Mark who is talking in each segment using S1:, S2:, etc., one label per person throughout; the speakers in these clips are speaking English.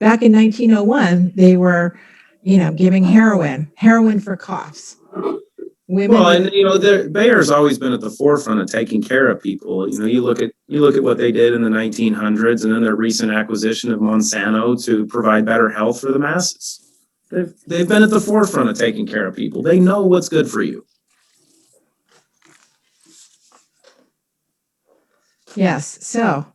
S1: back in 1901, they were, giving heroin for coughs. Women.
S2: Well, and Bayer's always been at the forefront of taking care of people. You look at what they did in the 1900s, and then their recent acquisition of Monsanto to provide better health for the masses. They've been at the forefront of taking care of people. They know what's good for you.
S1: Yes. So,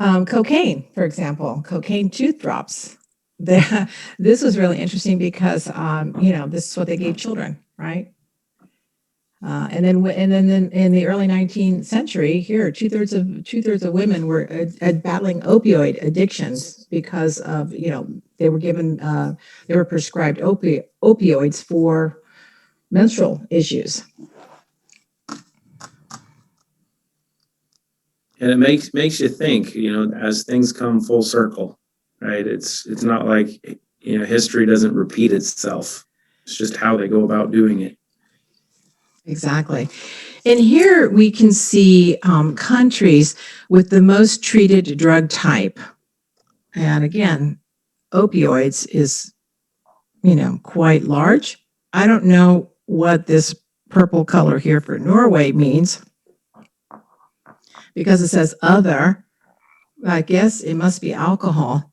S1: cocaine, for example, cocaine tooth drops. This was really interesting because, this is what they gave children, right? And then in the early 19th century, here, two-thirds of women were battling opioid addictions because of, they were prescribed opioids for menstrual issues.
S2: And it makes you think, as things come full circle, right? It's not like, history doesn't repeat itself. It's just how they go about doing it.
S1: Exactly. And here we can see countries with the most treated drug type. And again, opioids is, quite large. I don't know what this purple color here for Norway means because it says other. I guess it must be alcohol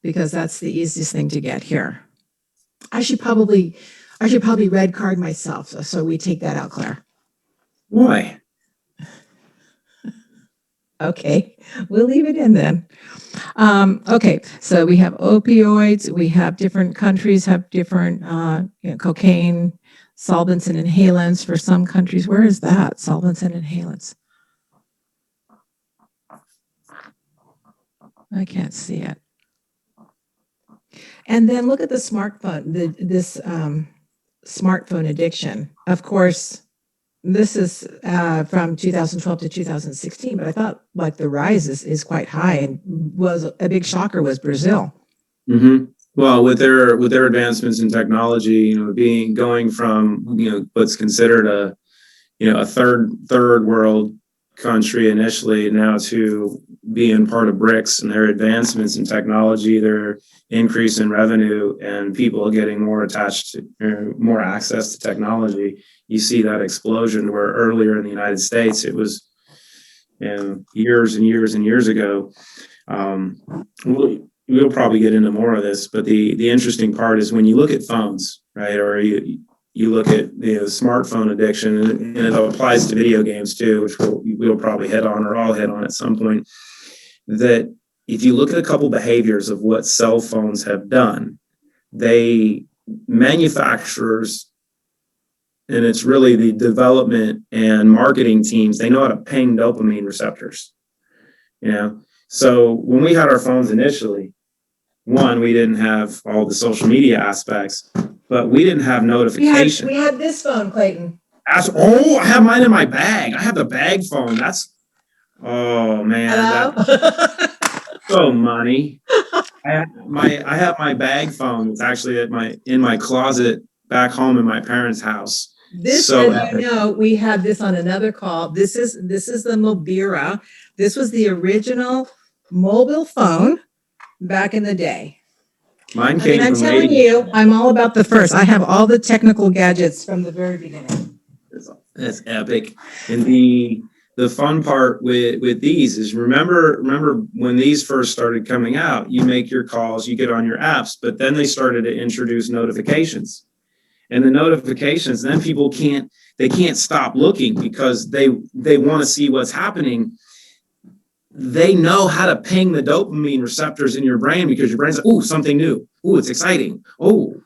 S1: because that's the easiest thing to get here. I should probably red card myself. So we take that out, Claire.
S2: Why?
S1: Okay, we'll leave it in then. Okay, so we have opioids. We have different countries have different cocaine, solvents and inhalants for some countries. Where is that? Solvents and inhalants. I can't see it. And then look at the smartphone, this smartphone addiction. Of course, this is from 2012 to 2016, but I thought like the rise is quite high, and was a big shocker was Brazil.
S2: Mm-hmm. Well, with their advancements in technology, going from what's considered a third world country initially now to being part of BRICS, and their advancements in technology, their increase in revenue, and people getting more attached to more access to technology. You see that explosion where earlier in the United States, it was years and years and years ago. We'll probably get into more of this, but the interesting part is when you look at phones, right, or you look at smartphone addiction, and it applies to video games too, which we'll probably hit on, or I'll hit on at some point, that if you look at a couple behaviors of what cell phones have done, manufacturers, and it's really the development and marketing teams, they know how to ping dopamine receptors. So when we had our phones initially, one, we didn't have all the social media aspects, but we didn't have notification.
S1: We had this phone, Clayton.
S2: I have mine in my bag. I have the bag phone. Oh man.
S1: Hello?
S2: So money. I have my bag phone. It's actually in my closet back home in my parents' house.
S1: This, so as we had this on another call. This is the Mobira. This was the original mobile phone back in the day.
S2: Mine came
S1: I'm telling you, I'm all about the first. I have all the technical gadgets from the very beginning.
S2: That's epic. And the fun part with these is remember when these first started coming out, you make your calls, you get on your apps, but then they started to introduce notifications. And the notifications, then people can't stop looking because they want to see what's happening. They know how to ping the dopamine receptors in your brain because your brain's like, oh, something new. Oh, it's exciting. Oh,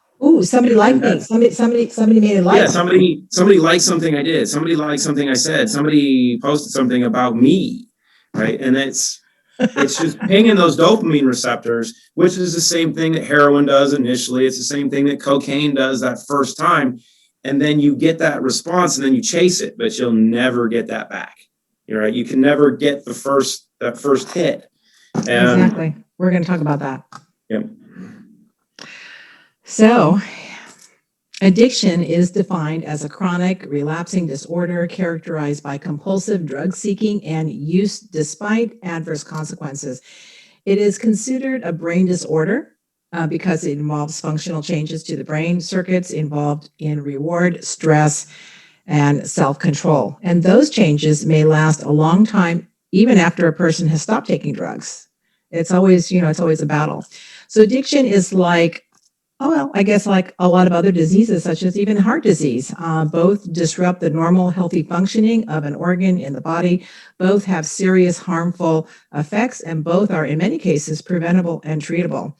S1: somebody liked me. Somebody made a like.
S2: Yeah, somebody liked something I did. Somebody liked something I said. Somebody posted something about me, right? And it's just pinging those dopamine receptors, which is the same thing that heroin does initially. It's the same thing that cocaine does that first time. And then you get that response and then you chase it, but you'll never get that back. You're right. You can never get that first hit.
S1: Exactly. We're going to talk about that.
S2: Yep.
S1: So, addiction is defined as a chronic relapsing disorder characterized by compulsive drug seeking and use despite adverse consequences. It is considered a brain disorder because it involves functional changes to the brain circuits involved in reward, stress, and self-control. And those changes may last a long time, even after a person has stopped taking drugs. It's always, it's always a battle. So addiction is like, oh, well, I guess like a lot of other diseases, such as even heart disease, both disrupt the normal healthy functioning of an organ in the body. Both have serious harmful effects, and both are, in many cases, preventable and treatable.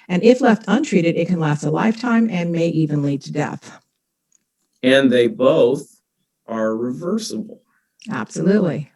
S1: And if left untreated, it can last a lifetime and may even lead to death.
S2: And they both are reversible.
S1: Absolutely.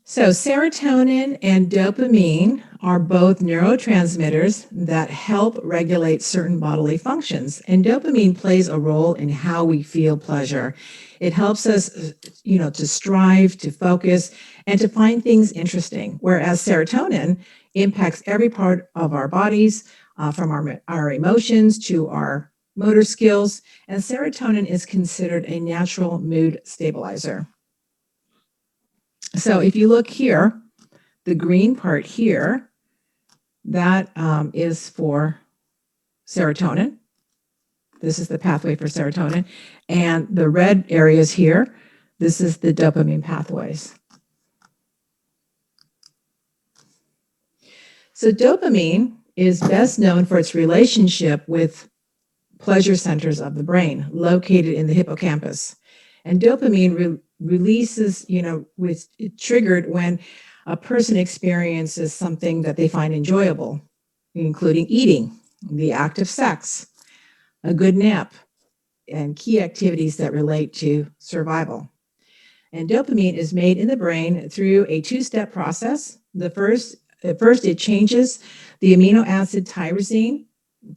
S1: So serotonin and dopamine are both neurotransmitters that help regulate certain bodily functions. And dopamine plays a role in how we feel pleasure. It helps us, to strive, to focus, and to find things interesting. Whereas serotonin impacts every part of our bodies, from our emotions to our motor skills. And serotonin is considered a natural mood stabilizer. So if you look here, the green part here, that is for serotonin. This is the pathway for serotonin. And the red areas here, this is the dopamine pathways. So dopamine is best known for its relationship with pleasure centers of the brain located in the hippocampus. And dopamine releases, with triggered when a person experiences something that they find enjoyable, including eating, the act of sex, a good nap, and key activities that relate to survival. And dopamine is made in the brain through a two-step process. At first, it changes the amino acid tyrosine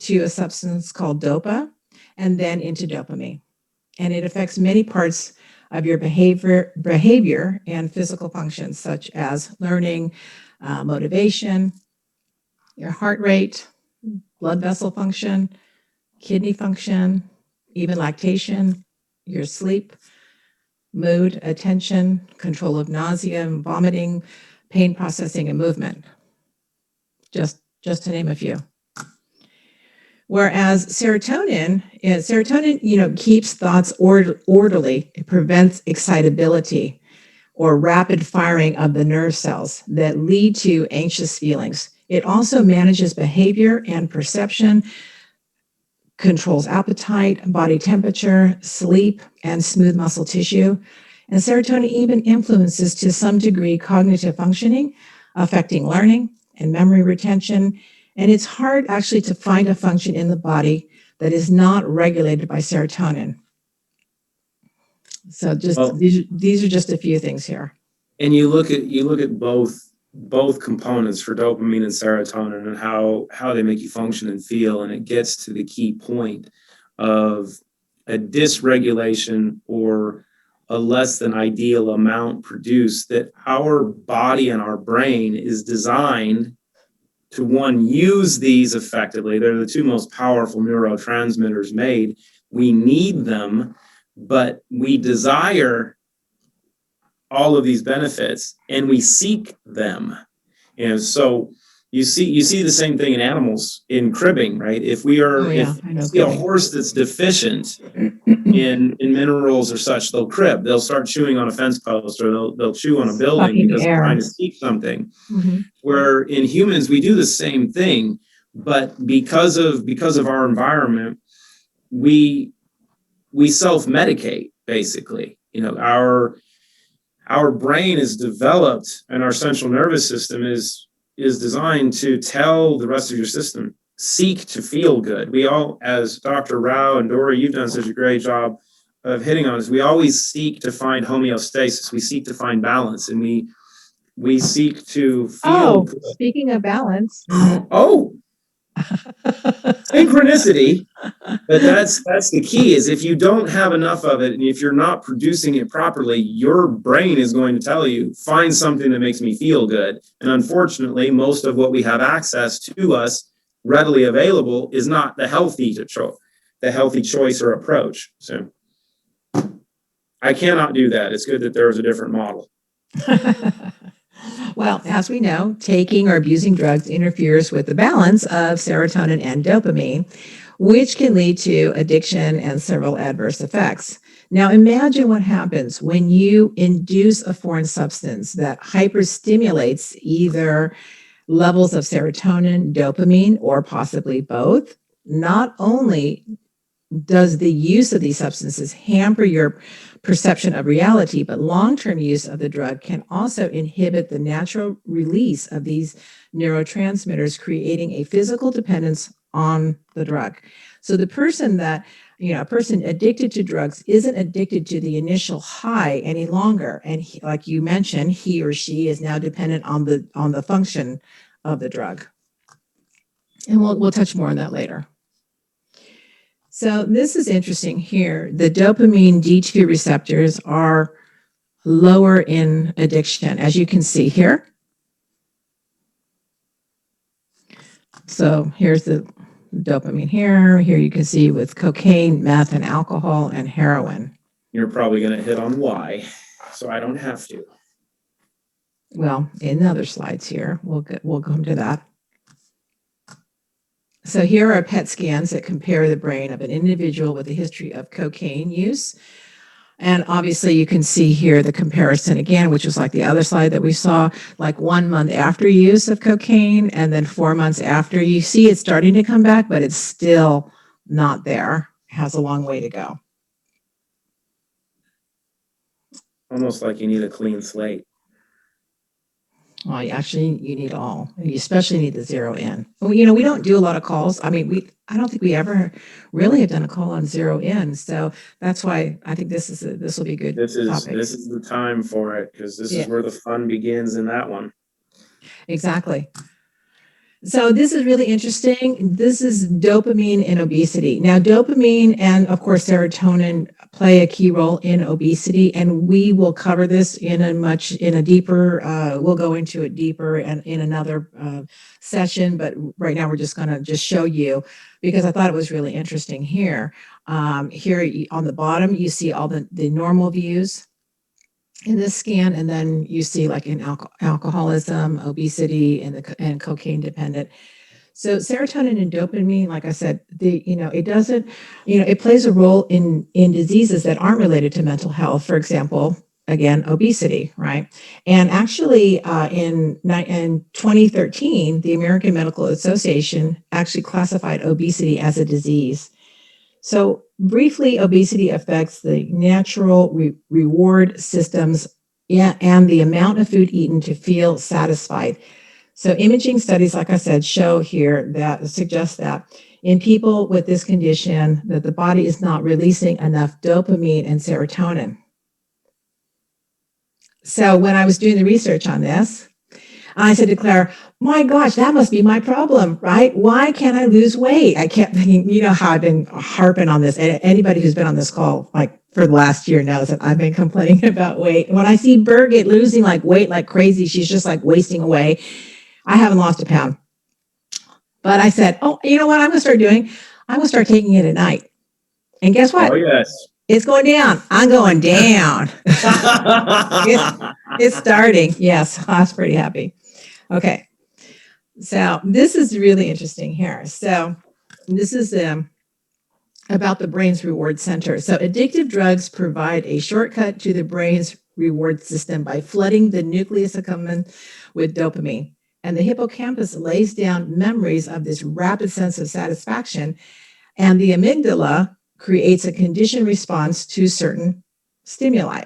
S1: to a substance called dopa, and then into dopamine. And it affects many parts of your behavior and physical functions, such as learning, motivation, your heart rate, blood vessel function, kidney function, even lactation, your sleep, mood, attention, control of nausea and vomiting, pain processing, and movement. Just to name a few. Whereas serotonin, keeps thoughts orderly. It prevents excitability or rapid firing of the nerve cells that lead to anxious feelings. It also manages behavior and perception, controls appetite, body temperature, sleep, and smooth muscle tissue. And serotonin even influences, to some degree, cognitive functioning, affecting learning and memory retention. And it's hard actually to find a function in the body that is not regulated by serotonin. So these are just a few things here.
S2: And you look at both components for dopamine and serotonin and how they make you function and feel, and it gets to the key point of a dysregulation or a less than ideal amount produced, that our body and our brain is designed to, one, use these effectively. They're the two most powerful neurotransmitters made. We need them, but we desire all of these benefits and we seek them. So you see the same thing in animals in cribbing, right? If we see a horse that's deficient in minerals or such, they'll crib. They'll start chewing on a fence post, or they'll chew on a building because they're trying to seek something. Mm-hmm. Where in humans we do the same thing, but because of our environment, we self-medicate basically. Our brain is developed and our central nervous system is designed to tell the rest of your system, seek to feel good. We all, as Dr. Rao and Dora, you've done such a great job of hitting on this, we always seek to find homeostasis. We seek to find balance, and we seek to feel good.
S1: Speaking of balance.
S2: Synchronicity. But that's the key, is if you don't have enough of it and if you're not producing it properly, your brain is going to tell you, find something that makes me feel good. And unfortunately, most of what we have access to us readily available is not the healthy choice or approach. So I cannot do that. It's good that there is a different model.
S1: Well, as we know, taking or abusing drugs interferes with the balance of serotonin and dopamine, which can lead to addiction and several adverse effects. Now, imagine what happens when you induce a foreign substance that hyperstimulates either levels of serotonin, dopamine, or possibly both. Not only does the use of these substances hamper your perception of reality, but long-term use of the drug can also inhibit the natural release of these neurotransmitters, creating a physical dependence on the drug. So the person that, a person addicted to drugs isn't addicted to the initial high any longer. And like you mentioned, he or she is now dependent on the function of the drug. And we'll touch more on that later. So this is interesting here. The dopamine D2 receptors are lower in addiction, as you can see here. So here's the dopamine here. Here you can see with cocaine, meth, and alcohol, and heroin.
S2: You're probably going to hit on why, so I don't have to.
S1: Well, in other slides here, we'll come to that. So here are PET scans that compare the brain of an individual with a history of cocaine use. And obviously you can see here the comparison again, which was like the other slide that we saw, like 1 month after use of cocaine and then 4 months after. You see it's starting to come back, but it's still not there. It has a long way to go.
S2: Almost like you need a clean slate.
S1: Well, you need all. You especially need the zero in. We don't do a lot of calls. I mean, I don't think we ever really have done a call on zero in. So that's why I think this will be a good topic.
S2: This is the time for it, because this is where the fun begins in that one.
S1: Exactly. So this is really interesting. This is dopamine and obesity. Now, dopamine and, of course, serotonin play a key role in obesity, and we will cover this in a deeper, we'll go into it deeper and in another session, but right now we're just going to just show you, because I thought it was really interesting here. Here on the bottom, you see all the normal views in this scan, and then you see like in alcoholism, obesity, and cocaine dependent. So serotonin and dopamine, like I said, it plays a role in diseases that aren't related to mental health. For example, again, obesity, right? And actually, in 2013, the American Medical Association actually classified obesity as a disease. So briefly, obesity affects the natural reward systems and the amount of food eaten to feel satisfied. So imaging studies, like I said, show here that suggest that in people with this condition, that the body is not releasing enough dopamine and serotonin. So when I was doing the research on this, I said to Claire, my gosh, that must be my problem, right? Why can't I lose weight? I kept thinking, how I've been harping on this. And anybody who's been on this call, like for the last year, knows that I've been complaining about weight. When I see Birgit losing weight like crazy, she's just wasting away. I haven't lost a pound. But I said, oh, you know what I'm going to start doing? I'm going to start taking it at night. And guess what?
S2: Oh, yes.
S1: It's going down. I'm going down. It's starting. Yes, I was pretty happy. Okay. So this is really interesting here. So this is about the brain's reward center. So addictive drugs provide a shortcut to the brain's reward system by flooding the nucleus accumbens with dopamine. And the hippocampus lays down memories of this rapid sense of satisfaction. And the amygdala creates a conditioned response to certain stimuli.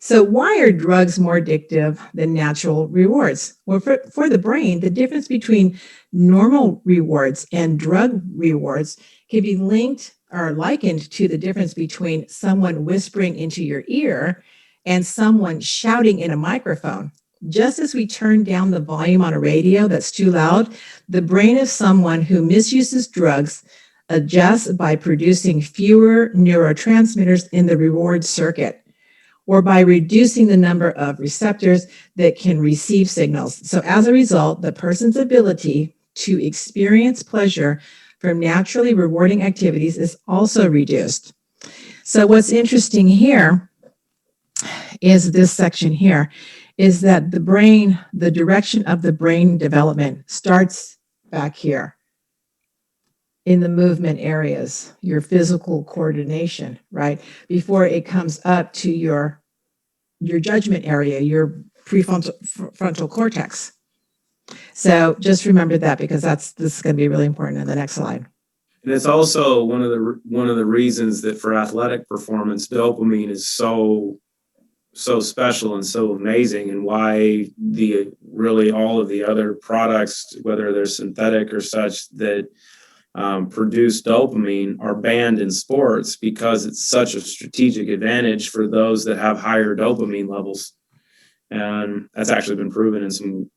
S1: So why are drugs more addictive than natural rewards? Well, for the brain, the difference between normal rewards and drug rewards can be linked or likened to the difference between someone whispering into your ear and someone shouting in a microphone. Just as we turn down the volume on a radio that's too loud, the brain of someone who misuses drugs adjusts by producing fewer neurotransmitters in the reward circuit, or by reducing the number of receptors that can receive signals. So as a result, the person's ability to experience pleasure from naturally rewarding activities is also reduced. So what's interesting here is this section here. is that the brain, the direction of the brain development starts back here in the movement areas, your physical coordination, right? Before it comes up to your judgment area, your prefrontal frontal cortex. So just remember that because this is going to be really important in the next slide.
S2: And it's also one of the reasons that for athletic performance, dopamine is so special and so amazing, and why the really all of the other products, whether they're synthetic or such, that produce dopamine are banned in sports, because it's such a strategic advantage for those that have higher dopamine levels. And that's actually been proven in some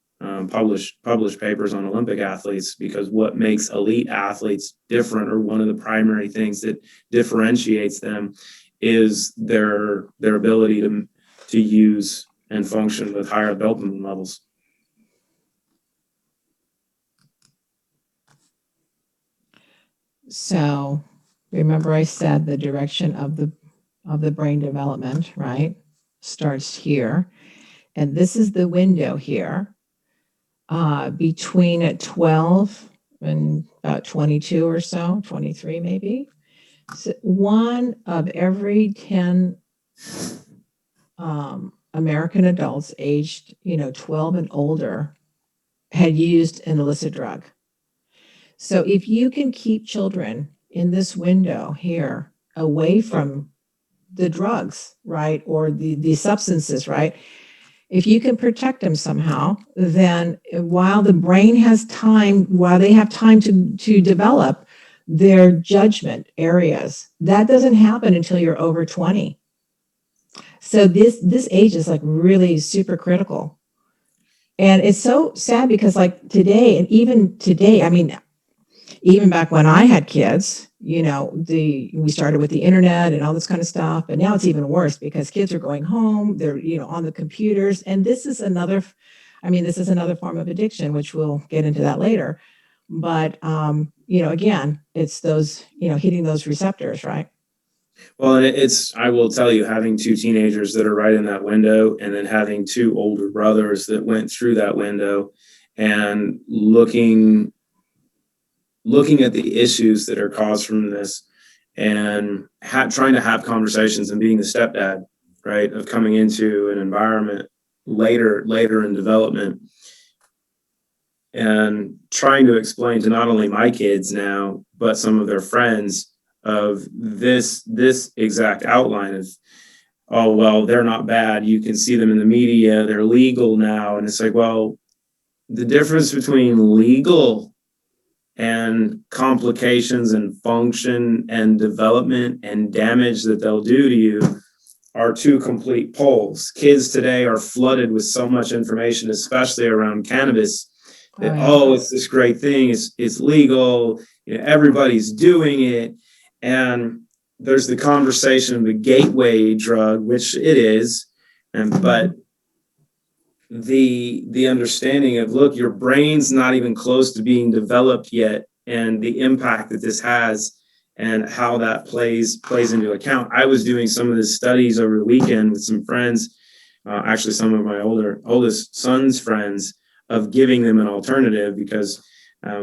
S2: published papers on Olympic athletes, because what makes elite athletes different, or one of the primary things that differentiates them, is their ability to use and function with higher dopamine levels.
S1: So remember I said the direction of the brain development, right, starts here. And this is the window here between 12 and about 22 or so, 23 maybe. So 1 of every 10 American adults aged, 12 and older had used an illicit drug. So if you can keep children in this window here away from the drugs, right, or the substances, right, if you can protect them somehow, then while the brain has time, while they have time to develop their judgment areas, that doesn't happen until you're over 20. So this age is like really super critical. And it's so sad because like today, and even today, I mean, even back when I had kids, we started with the internet and all this kind of stuff, and now it's even worse because kids are going home, they're, on the computers, and this is another form of addiction, which we'll get into that later. But, again, it's those, hitting those receptors, right?
S2: Well, and I will tell you, having 2 teenagers that are right in that window, and then having 2 older brothers that went through that window, and looking at the issues that are caused from this, and trying to have conversations, and being the stepdad, right, of coming into an environment later in development, and trying to explain to not only my kids now, but some of their friends, of this exact outline of, oh, well, they're not bad, you can see them in the media, they're legal now. And it's like, well, the difference between legal and complications and function and development and damage that they'll do to you are 2 complete poles. Kids today are flooded with so much information, especially around cannabis, that, it's this great thing, it's legal, everybody's doing it. And there's the conversation of the gateway drug, which it is, but the understanding of, look, your brain's not even close to being developed yet, and the impact that this has, and how that plays into account. I was doing some of the studies over the weekend with some friends, actually some of my oldest son's friends, of giving them an alternative, because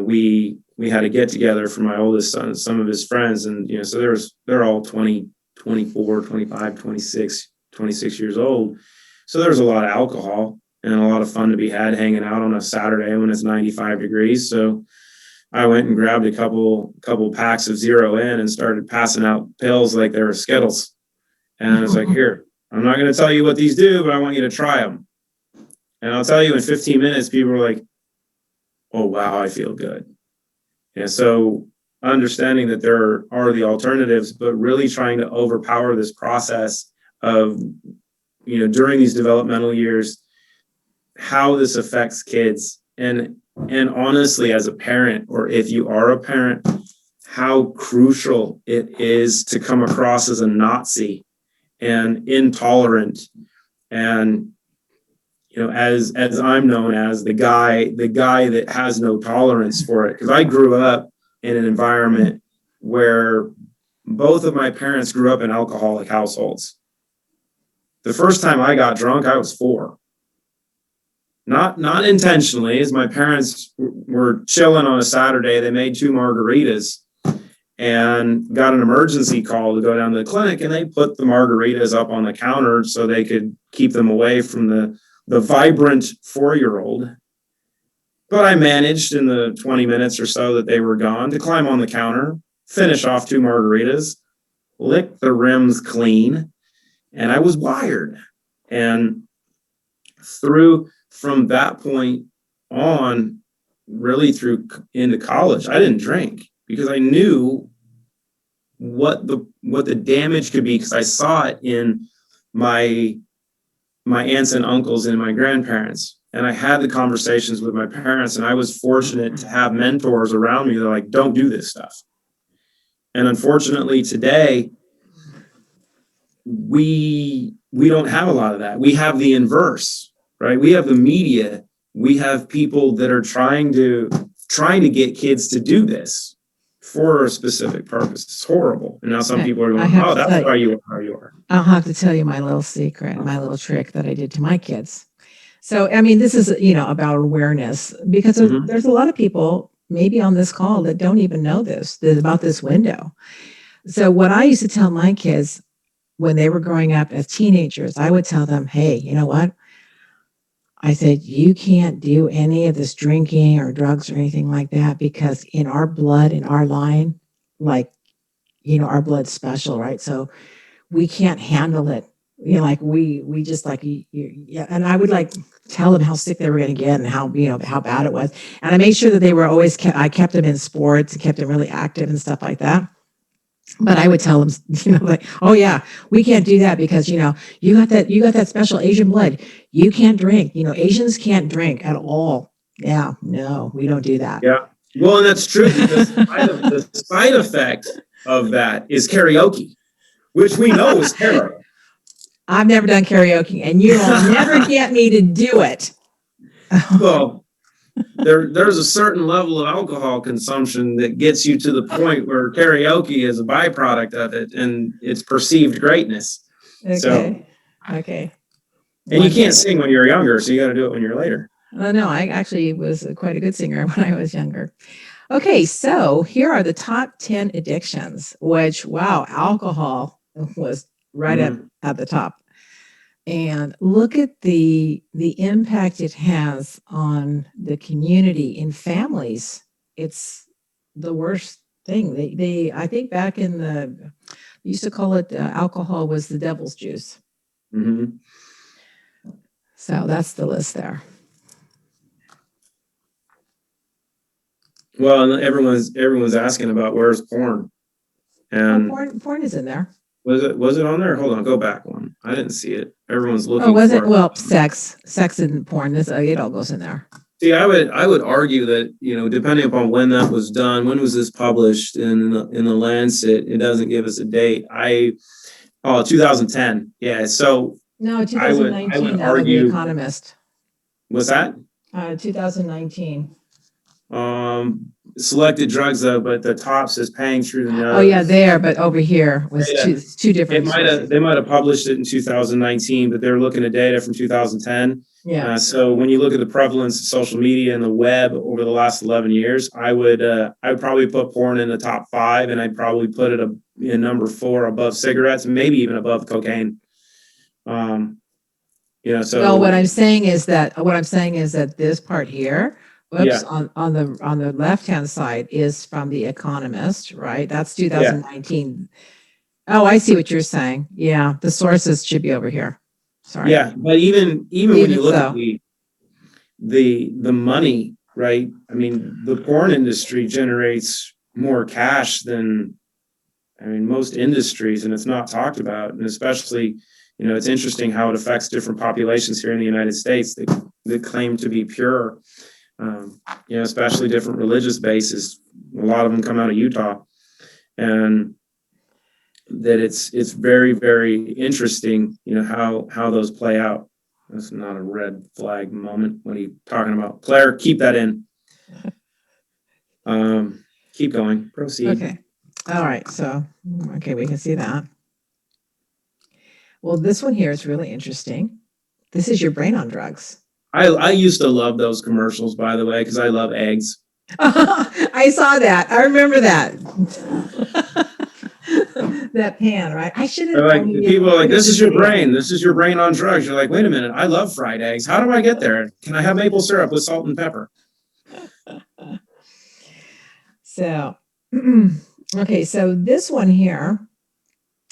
S2: we had a get together for my oldest son, some of his friends, and so they're all 20, 24, 25, 26 years old. So there's a lot of alcohol and a lot of fun to be had hanging out on a Saturday when it's 95 degrees. So I went and grabbed a couple packs of Zero In and started passing out pills like they were Skittles. And I was like, here, I'm not going to tell you what these do, but I want you to try them. And I'll tell you, in 15 minutes, people were like, oh, wow, I feel good. And so understanding that there are the alternatives, but really trying to overpower this process of, during these developmental years, how this affects kids. And honestly, as a parent, or if you are a parent, how crucial it is to come across as a Nazi and intolerant, and as I'm known as the guy that has no tolerance for it. Because I grew up in an environment where both of my parents grew up in alcoholic households. The first time I got drunk, I was 4. not intentionally, as my parents were chilling on a Saturday. They made 2 margaritas and got an emergency call to go down to the clinic, and they put the margaritas up on the counter so they could keep them away from the vibrant 4-year-old. But I managed in the 20 minutes or so that they were gone to climb on the counter, finish off 2 margaritas, lick the rims clean, and I was wired. And through from that point on, really through into college, I didn't drink because I knew what the damage could be, because I saw it in my aunts and uncles and my grandparents. And I had the conversations with my parents, and I was fortunate to have mentors around me that are like, don't do this stuff. And unfortunately today, we don't have a lot of that. We have the inverse, right? We have the media. We have people that are trying to get kids to do this for a specific purpose. It's horrible. And now some people are going, oh, that's why you are how you are.
S1: I'll have to tell you my little secret, my little trick that I did to my kids. So, I mean, this is, about awareness, because there's a lot of people maybe on this call that don't even know about this window. So what I used to tell my kids when they were growing up as teenagers, I would tell them, hey, you know what? I said, you can't do any of this drinking or drugs or anything like that, because in our blood, in our line, like, our blood's special, right? So we can't handle it. Like we just like, yeah. And I would like tell them how sick they were going to get and how, how bad it was. And I made sure that they were always I kept them in sports, kept them really active and stuff like that. But I would tell them, like, oh yeah, we can't do that because, you got that special Asian blood. You can't drink, Asians can't drink at all. Yeah, no, we don't do that.
S2: Yeah. Well, and that's true, because the side effect of that is karaoke, which we know is terrible.
S1: I've never done karaoke, and you will never get me to do it.
S2: Well, there's a certain level of alcohol consumption that gets you to the point where karaoke is a byproduct of it, and it's perceived greatness.
S1: Okay. So, okay.
S2: And you can't sing when you're younger, so you got to do it when you're later.
S1: No, I actually was quite a good singer when I was younger. Okay, so here are the top 10 addictions, which, wow, alcohol was right up at the top. And look at the impact it has on the community, in families. It's the worst thing. I think back in they used to call it alcohol was the devil's juice. Mm-hmm. So that's the list there.
S2: Well, everyone's asking about where's porn, and
S1: porn is in there.
S2: Was it on there? Hold on, go back one. I didn't see it. Everyone's looking.
S1: Oh, was it? Well, sex and porn. It all goes in there.
S2: See, I would argue that, depending upon when that was done, when was this published in the Lancet? It doesn't give us a date. 2010. Yeah. So
S1: no, 2019. I would argue. The Economist.
S2: What's that?
S1: 2019.
S2: Selected drugs though, but the top says paying through the nose.
S1: Oh yeah, there, but over here was two different.
S2: They might have published it in 2019, but they're looking at data from 2010. Yeah. So when you look at the prevalence of social media and the web over the last 11 years, I would probably put porn in the top 5, and I'd probably put it in number 4 above cigarettes, maybe even above cocaine. So.
S1: No, what I'm saying is that this part here. Whoops, yeah. on the left-hand side is from The Economist, right? That's 2019. Yeah. Oh, I see what you're saying. Yeah, the sources should be over here. Sorry. Yeah,
S2: but even when you look at the money, right? I mean, the porn industry generates more cash than most industries, and it's not talked about. And especially, it's interesting how it affects different populations here in the United States that claim to be pure. Especially different religious bases. A lot of them come out of Utah, and that it's very, very interesting, how those play out. That's not a red flag moment. What are you talking about? Claire, keep that in. Keep going. Proceed.
S1: Okay. All right. So, okay, we can see that. Well, this one here is really interesting. This is your brain on drugs.
S2: I used to love those commercials, by the way, because I love eggs.
S1: I saw that. I remember that. That pan, right? I should
S2: They're
S1: have. I
S2: like,
S1: mean,
S2: people are like,
S1: here's
S2: this
S1: the
S2: is your
S1: video.
S2: brain. This is your brain on drugs. You're like, wait a minute. I love fried eggs. How do I get there? Can I have maple syrup with salt and pepper?
S1: So, okay, so this one here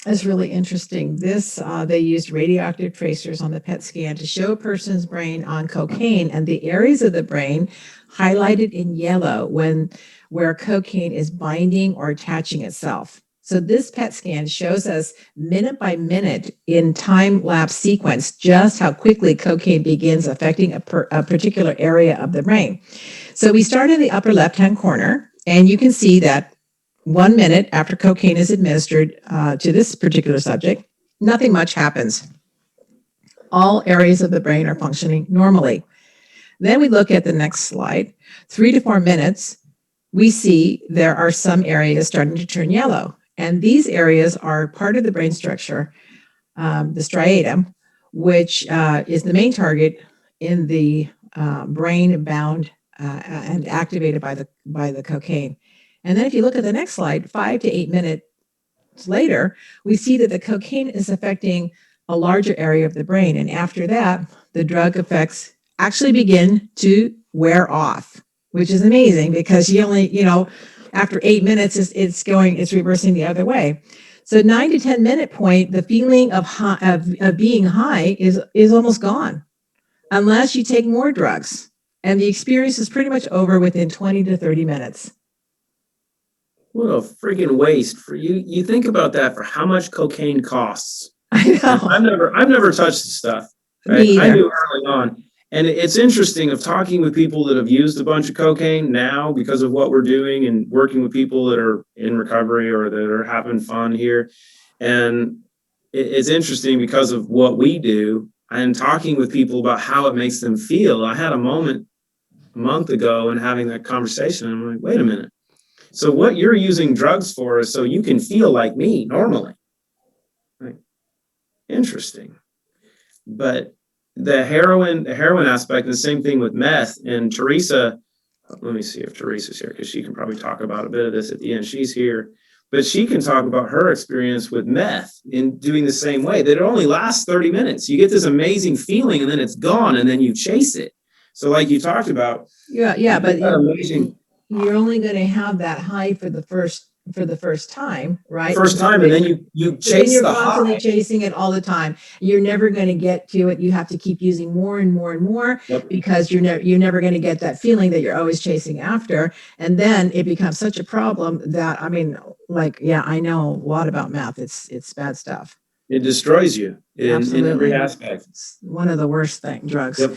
S1: is really interesting. This they used radioactive tracers on the PET scan to show a person's brain on cocaine and the areas of the brain highlighted in yellow where cocaine is binding or attaching itself. So this PET scan shows us minute by minute in time lapse sequence just how quickly cocaine begins affecting a particular area of the brain. So we start in the upper left-hand corner, and you can see that 1 minute after cocaine is administered to this particular subject, nothing much happens. All areas of the brain are functioning normally. Then we look at the next slide. 3 to 4 minutes, we see there are some areas starting to turn yellow. And these areas are part of the brain structure, the striatum, which is the main target in the brain bound and activated by the cocaine. And then if you look at the next slide, 5 to 8 minutes later, we see that the cocaine is affecting a larger area of the brain. And after that, the drug effects actually begin to wear off, which is amazing because you only, after 8 minutes, it's reversing the other way. So 9 to 10 minute point, the feeling of being high is almost gone, unless you take more drugs. And the experience is pretty much over within 20 to 30 minutes.
S2: What a freaking waste for you. You think about that for how much cocaine costs.
S1: I know.
S2: I've never touched the stuff. Right?
S1: Me
S2: I
S1: either.
S2: knew early on. And it's interesting of talking with people that have used a bunch of cocaine now because of what we're doing and working with people that are in recovery or that are having fun here. And it's interesting because of what we do and talking with people about how it makes them feel. I had a moment a month ago and having that conversation. I'm like, wait a minute. So what you're using drugs for is so you can feel like me normally. Like, interesting. But the heroin aspect, the same thing with meth. And Teresa, let me see if Teresa's here because she can probably talk about a bit of this at the end. She's here, but she can talk about her experience with meth in doing the same way. That it only lasts 30 minutes. You get this amazing feeling and then it's gone and then you chase it. So like you talked about,
S1: Yeah, but
S2: amazing.
S1: You're only going to have that high for the first time, right?
S2: First time, and then you chase
S1: you're
S2: the
S1: constantly
S2: high.
S1: chasing it all the time. You're never going to get to it. You have to keep using more and more and more because you're never going to get that feeling that you're always chasing after. And then it becomes such a problem that, I mean, I know a lot about meth. It's bad stuff.
S2: It destroys you in every aspect.
S1: It's one of the worst drugs.
S2: Yep.